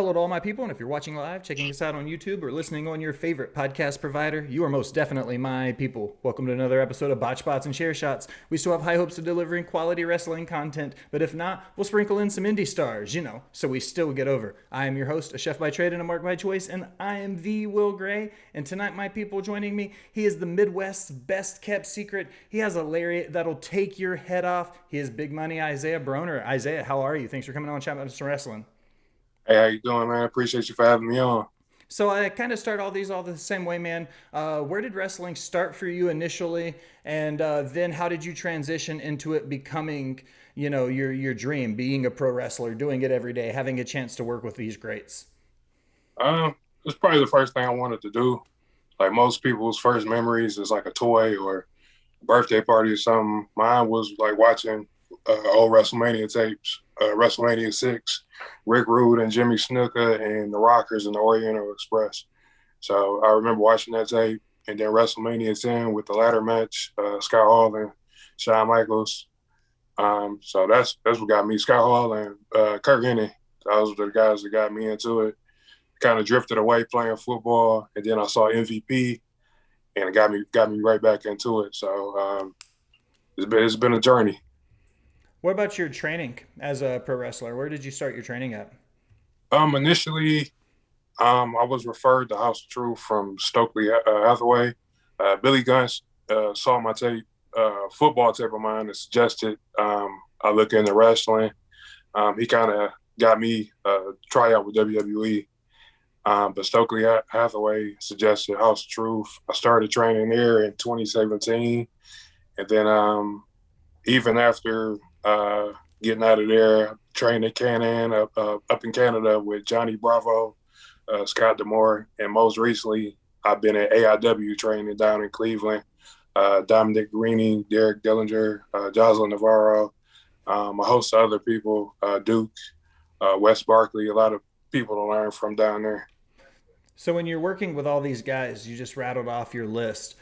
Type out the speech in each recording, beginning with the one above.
hello to all my people, and if you're watching live, checking us out on YouTube, or listening on your favorite podcast provider, you are most definitely my people. Welcome to another episode of Botch Spots and Share Shots. We still have high hopes of delivering quality wrestling content, but if not, we'll sprinkle in some indie stars, so we still get over. I am your host, a chef by trade and a mark by choice, and I am the Will Gray. And tonight, my people joining me, he is the Midwest's best kept secret. He has a lariat that'll take your head off. He is big money Isaiah Broner. Isaiah, how are you? Thanks for coming on chatting about some wrestling. Hey, how you doing, man? Appreciate you for having me on. So I kind of start all these all the same way, man. Where did wrestling start for you initially, and then how did you transition into it becoming, your dream, being a pro wrestler, doing it every day, having a chance to work with these greats? It's probably the first thing I wanted to do. Like most people's first memories is like a toy or a birthday party or something. Mine was like watching old WrestleMania tapes, WrestleMania 6, Rick Rude and Jimmy Snuka and the Rockers and the Oriental Express. So I remember watching that tape, and then WrestleMania 10 with the ladder match, Scott Hall and Shawn Michaels. So that's what got me. Scott Hall and Kurt Hennig. Those were the guys that got me into it. Kind of drifted away playing football, and then I saw MVP, and it got me right back into it. So it's been a journey. What about your training as a pro wrestler? Where did you start your training at? Initially, I was referred to House of Truth from Stokely Hathaway. Billy Gunn saw my tape, football tape of mine, and suggested I look into wrestling. He kind of got me try out with WWE. But Stokely Hathaway suggested House of Truth. I started training there in 2017. And then even after getting out of there, trained at Can-Am up in Canada with Johnny Bravo, Scott Demore, and most recently, I've been at AIW training down in Cleveland. Dominic Greening, Derek Dillinger, Jocelyn Navarro, a host of other people, Duke, Wes Barkley, a lot of people to learn from down there. So when you're working with all these guys, you just rattled off your list.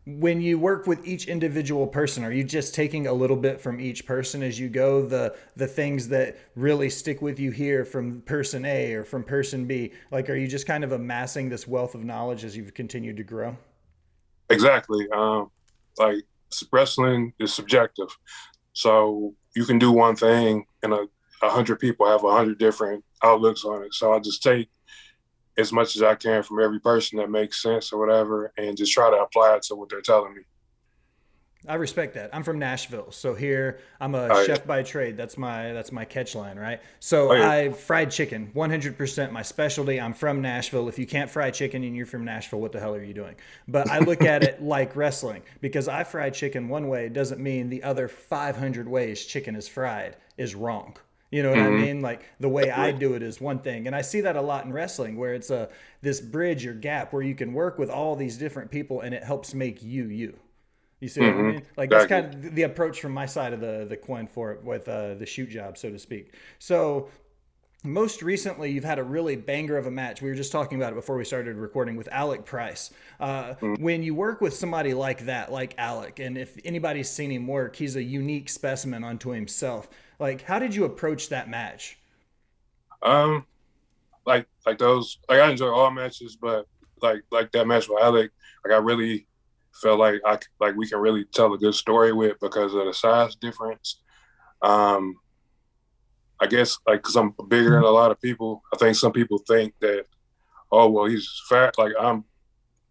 When you work with each individual person, are you just taking a little bit from each person as you go? The things that really stick with you here from person A or from person B, like, are you just kind of amassing this wealth of knowledge as you've continued to grow? Exactly. Like wrestling is subjective. So you can do one thing and 100 people have 100 different outlooks on it. So I just take as much as I can from every person that makes sense or whatever, and just try to apply it to what they're telling me. I respect that. I'm from Nashville, so here I'm a chef by trade. That's my catch line, right? So I fried chicken, 100% my specialty. I'm from Nashville. If you can't fry chicken and you're from Nashville, what the hell are you doing? But I look at it like wrestling, because I fry chicken one way doesn't mean the other 500 ways chicken is fried is wrong. You know what I mean? Like, the way I do it is one thing. And I see that a lot in wrestling, where it's this bridge or gap where you can work with all these different people and it helps make you, you. You see what I mean? Like, that's kind of the approach from my side of the coin for it with the shoot job, so to speak. So most recently, you've had a really banger of a match. We were just talking about it before we started recording with Alec Price. When you work with somebody like that, like Alec, and if anybody's seen him work, he's a unique specimen unto himself. Like, how did you approach that match? Like those, like I enjoy all matches, but like that match with Alec, like I really felt like we can really tell a good story with, because of the size difference. I guess like because I'm bigger than a lot of people. I think some people think that, oh well, he's fat. Like I'm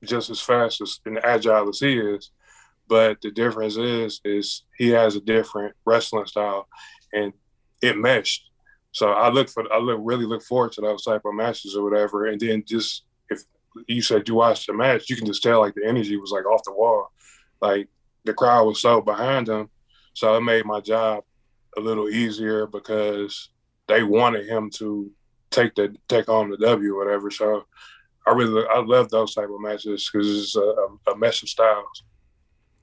just as fast and agile as he is, but the difference is he has a different wrestling style, and it meshed. So really look forward to those type of matches or whatever. And then just if you said you watched the match, you can just tell like the energy was like off the wall. Like the crowd was so behind him. So it made my job a little easier because they wanted him to take on the W or whatever. So I love those type of matches because it's a mesh of styles.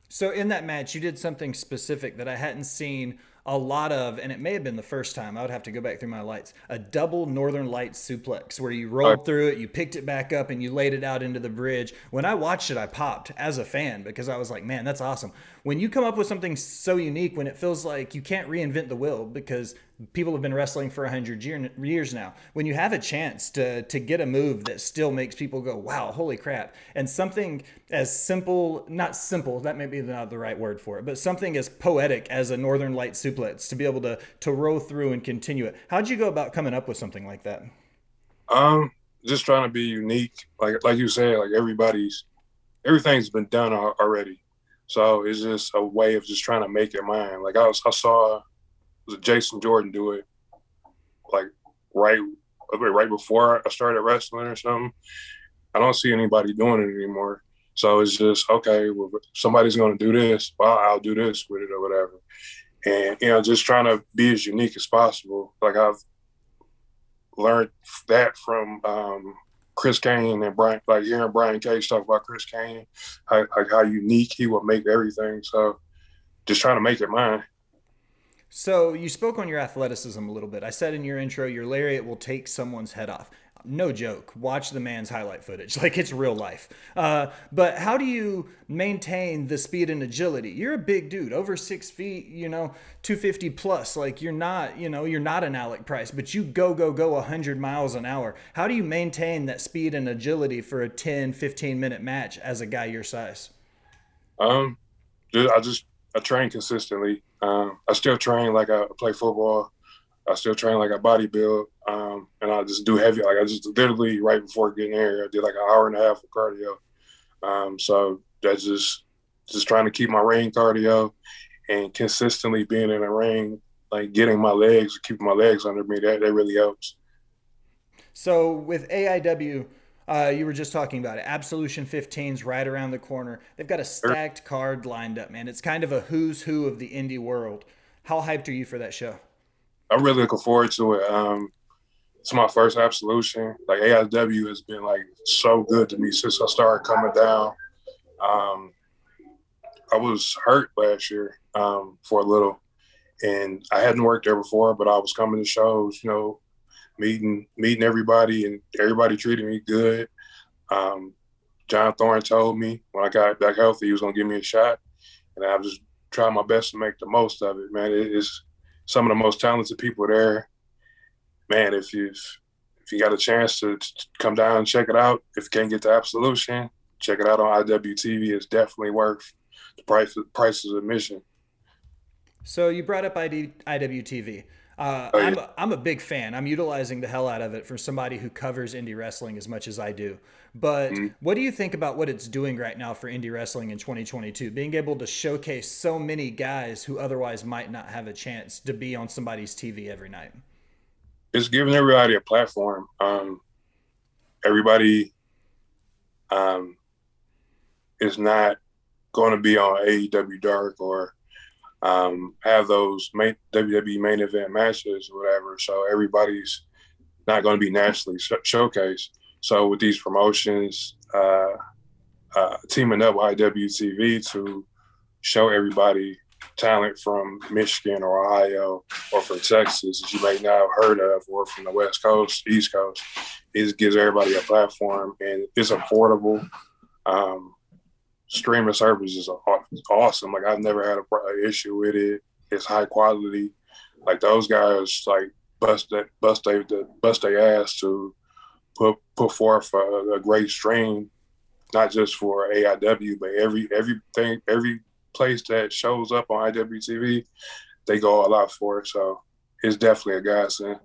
So in that match, you did something specific that I hadn't seen a lot of, and it may have been the first time. I would have to go back through my lights. A double Northern Lights suplex where you rolled through it, you picked it back up, and you laid it out into the bridge. When I watched it, I popped as a fan because I was like, man, that's awesome. When you come up with something so unique, when it feels like you can't reinvent the wheel because People have been wrestling for 100 years now. When you have a chance to get a move that still makes people go, wow, holy crap, and something as simple, not simple, that may be not the right word for it, but something as poetic as a Northern Light suplex to be able to roll through and continue it. How'd you go about coming up with something like that? Just trying to be unique. Like you said, like everything's been done already. So it's just a way of just trying to make it mine. Like I saw was it Jason Jordan do it like right right before I started wrestling or something. I don't see anybody doing it anymore. So it's just okay. Well, if somebody's going to do this. Well, I'll do this with it or whatever. And just trying to be as unique as possible. Like I've learned that from Chris Kane and Brian. Like hearing Brian Cage talk about Chris Kane, how unique he would make everything. So just trying to make it mine. So you spoke on your athleticism a little bit. I said in your intro, your lariat will take someone's head off. No joke. Watch the man's highlight footage. Like it's real life. But how do you maintain the speed and agility? You're a big dude, over 6 feet, 250 plus. Like you're not, you're not an Alec Price, but you go 100 miles an hour. How do you maintain that speed and agility for a 10, 15-minute match as a guy your size? Um, I train consistently. I still train like I play football. I still train like I bodybuild. And I just do heavy. Like I just literally right before getting here, I did like an hour and a half of cardio. So that's just trying to keep my ring cardio and consistently being in the ring, like getting my legs, keeping my legs under me. That really helps. So with AIW, you were just talking about it. Absolution 15's right around the corner. They've got a stacked card lined up, man. It's kind of a who's who of the indie world. How hyped are you for that show? I'm really looking forward to it. It's my first Absolution. Like AIW has been like so good to me since I started coming down. Um, I was hurt last year for a little, and I hadn't worked there before, but I was coming to shows, meeting everybody, and everybody treated me good. Um, John Thorne told me when I got back healthy, he was gonna give me a shot, and I was just trying my best to make the most of it. Man, it is some of the most talented people there. Man, if you got a chance to come down and check it out, if you can't get to Absolution, check it out on IWTV. It's definitely worth the price of admission. So you brought up IWTV. Oh yeah. I'm a big fan. I'm utilizing the hell out of it for somebody who covers indie wrestling as much as I do. But Mhm. what do you think about what it's doing right now for indie wrestling in 2022? Being able to showcase so many guys who otherwise might not have a chance to be on somebody's TV every night. It's giving everybody a platform. Everybody is not going to be on AEW Dark or have those WWE main event matches or whatever. So everybody's not going to be nationally showcased. So with these promotions, teaming up with IWTV to show everybody talent from Michigan or Ohio or from Texas that you may not have heard of, or from the West Coast, East Coast, it gives everybody a platform, and it's affordable. Streaming service is awesome. Like I've never had an issue with it. It's high quality. Like those guys, like bust their ass to put forth a great stream, not just for AIW, but every place that shows up on IWTV, they go all out for it. So it's definitely a godsend.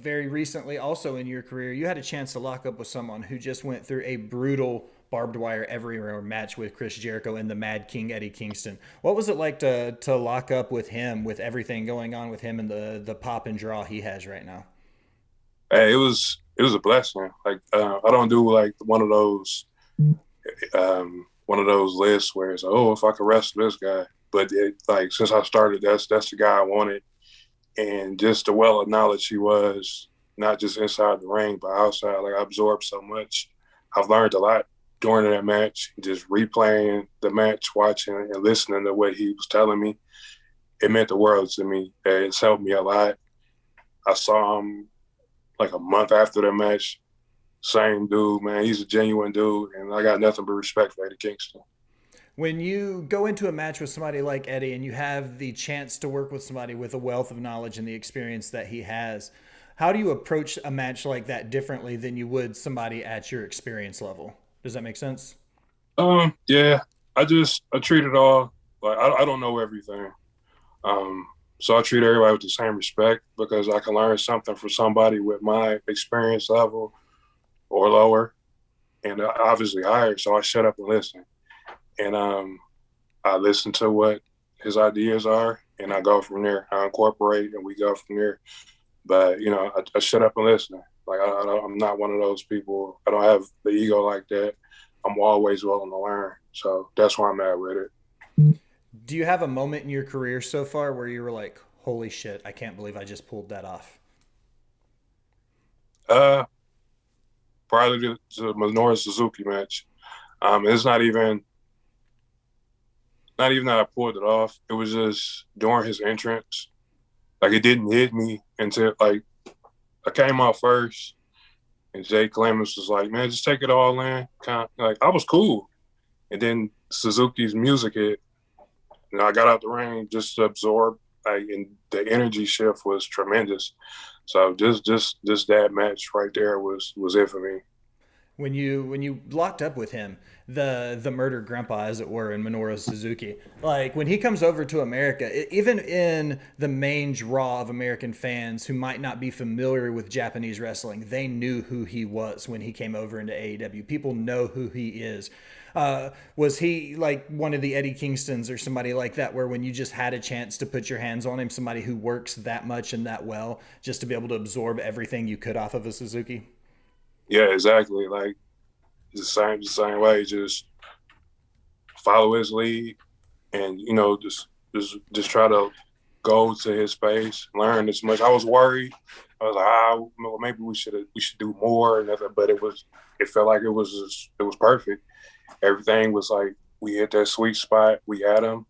Very recently, also in your career, you had a chance to lock up with someone who just went through a brutal barbed wire everywhere match with Chris Jericho and the Mad King Eddie Kingston. What was it like to lock up with him, with everything going on with him and the pop and draw he has right now? Hey, it was a blessing. Like I don't do like one of those lists where it's, oh, if I could wrestle this guy. But like since I started, that's the guy I wanted, and just the well of knowledge he was, not just inside the ring but outside. Like I absorbed so much. I've learned a lot during that match. Just replaying the match, watching and listening to what he was telling me, it meant the world to me. It's helped me a lot. I saw him like a month after the match. Same dude, man. He's a genuine dude, and I got nothing but respect for Eddie Kingston. When you go into a match with somebody like Eddie and you have the chance to work with somebody with a wealth of knowledge and the experience that he has, how do you approach a match like that differently than you would somebody at your experience level? Does that make sense? Yeah, I treat it all like I don't know everything. Um, so I treat everybody with the same respect because I can learn something from somebody with my experience level or lower, and obviously higher. So I shut up and listen, and I listen to what his ideas are, and I go from there. I incorporate, and we go from there. But I shut up and listen. Like I'm not one of those people. I don't have the ego like that. I'm always willing to learn. So that's where I'm at with it. Do you have a moment in your career so far where you were like, holy shit, I can't believe I just pulled that off? Uh, Probably the Minoru Suzuki match. It's not even that I pulled it off. It was just during his entrance. Like it didn't hit me until like I came out first, and Jay Clemens was like, "Man, just take it all in." Kind of, like I was cool, and then Suzuki's music hit, and I got out the ring just to absorb. Like, and the energy shift was tremendous. So just that match right there was it for me. When you locked up with him, the murder grandpa, as it were, in Minoru Suzuki, like when he comes over to America, even in the main draw of American fans who might not be familiar with Japanese wrestling, they knew who he was when he came over into AEW. People know who he is. Was he like one of the Eddie Kingstons or somebody like that, where when you just had a chance to put your hands on him, somebody who works that much and that well, just to be able to absorb everything you could off of a Suzuki? Yeah, exactly. Like the same way. Just follow his lead, and just try to go to his pace, learn as much. I was worried. I was like, well, maybe we should do more, and but it felt like it was perfect. Everything was like we hit that sweet spot. We had him.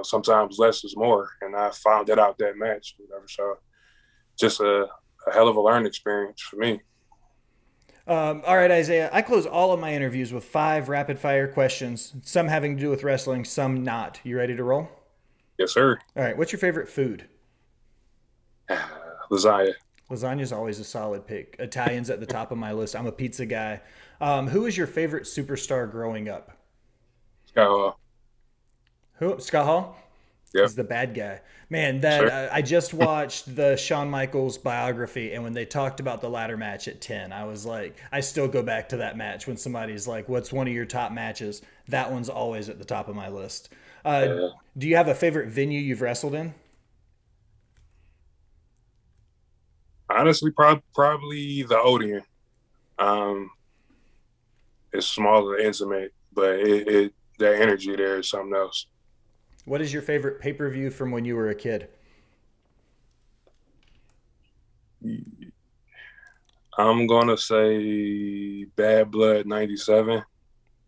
Sometimes less is more, and I found that out that match. Whatever. So just a hell of a learning experience for me. All right, Isaiah. I close all of my interviews with 5 rapid fire questions, some having to do with wrestling, some not. You ready to roll? Yes, sir. All right. What's your favorite food? Lasagna. Lasagna's always a solid pick. Italian's at the top of my list. I'm a pizza guy. Who is your favorite superstar growing up? Uh, Who? Scott Hall? yep. He's the bad guy. Man, that Sure. I just watched the Shawn Michaels biography, and when they talked about the ladder match at 10, I was like, I still go back to that match when somebody's like, "What's one of your top matches?" That one's always at the top of my list. Uh, Uh, do you have a favorite venue you've wrestled in? Honestly, probably the Odeon. Um, it's smaller, intimate, but that energy there is something else. What is your favorite pay per view from when you were a kid? I'm gonna say Bad Blood '97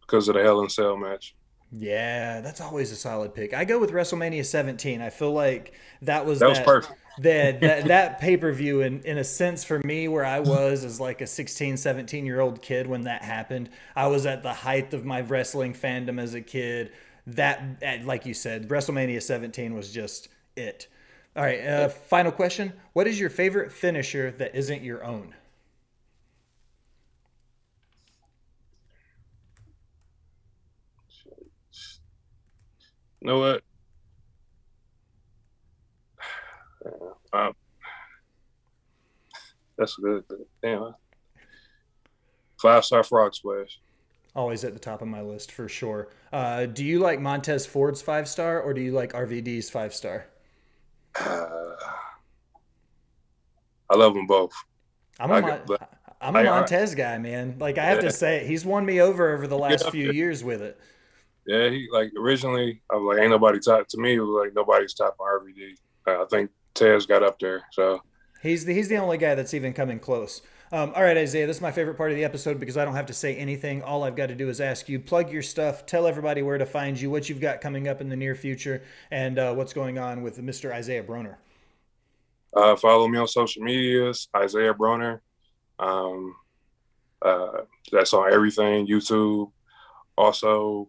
because of the Hell in Cell match. Yeah, that's always a solid pick. I go with WrestleMania 17. I feel like that was That was perfect. that pay-per-view in a sense for me where I was as like a 16, 17-year-old kid when that happened. I was at the height of my wrestling fandom as a kid. That like you said, WrestleMania 17 was just it. All right, final question. What is your favorite finisher that isn't your own? You know what? Uh, that's a good. Damn. 5-star frog splash. Always at the top of my list for sure. Do you like Montez Ford's 5 star or do you like RVD's 5 star? Uh, I love them both. I'm a I, Mon- but I'm a I Montez guy, man. Like I have to yeah, say, it. He's won me over the last few yeah, years with it. yeah. He like originally, I was like, ain't nobody top to me. It was like nobody's top on RVD. I think Tez got up there. So He's the only guy that's even coming close. All right, Isaiah, this is my favorite part of the episode because I don't have to say anything. All I've got to do is ask you, plug your stuff, tell everybody where to find you, what you've got coming up in the near future, and what's going on with Mr. Isaiah Broner. follow me on social medias, Isaiah Broner. Um, that's on everything, YouTube. Also,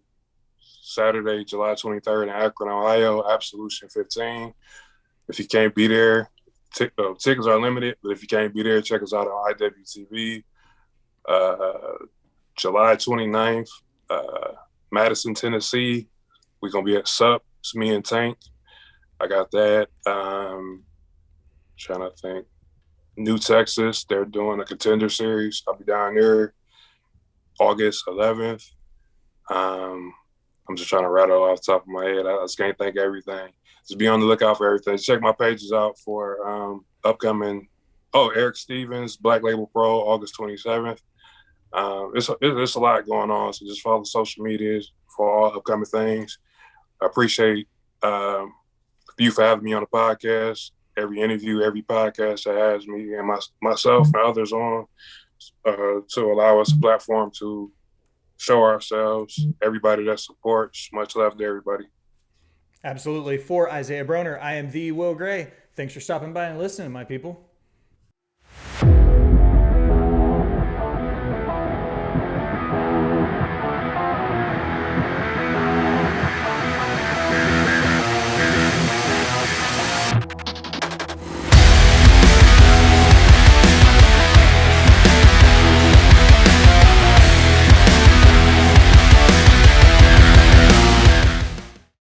Saturday, July 23rd in Akron, Ohio, Absolution 15. If you can't be there, tickets are limited, but if you can't be there, check us out on IWTV. July 29th, Madison, Tennessee. We're going to be at SUP. It's me and Tank. I got that. Trying to think. New Texas, they're doing a contender series. I'll be down there August 11th. I'm just trying to rattle off the top of my head. I just can't think of everything. Just be on the lookout for everything. Check my pages out for upcoming. Eric Stevens, Black Label Pro, August 27th. It's a lot going on, so just follow social medias for all upcoming things. I appreciate you for having me on the podcast. Every interview, every podcast that has me and myself and others on to allow us a platform to show ourselves. Everybody that supports, much love to everybody. Absolutely. For Isaiah Broner, I am the Will Gray. Thanks for stopping by and listening, my people.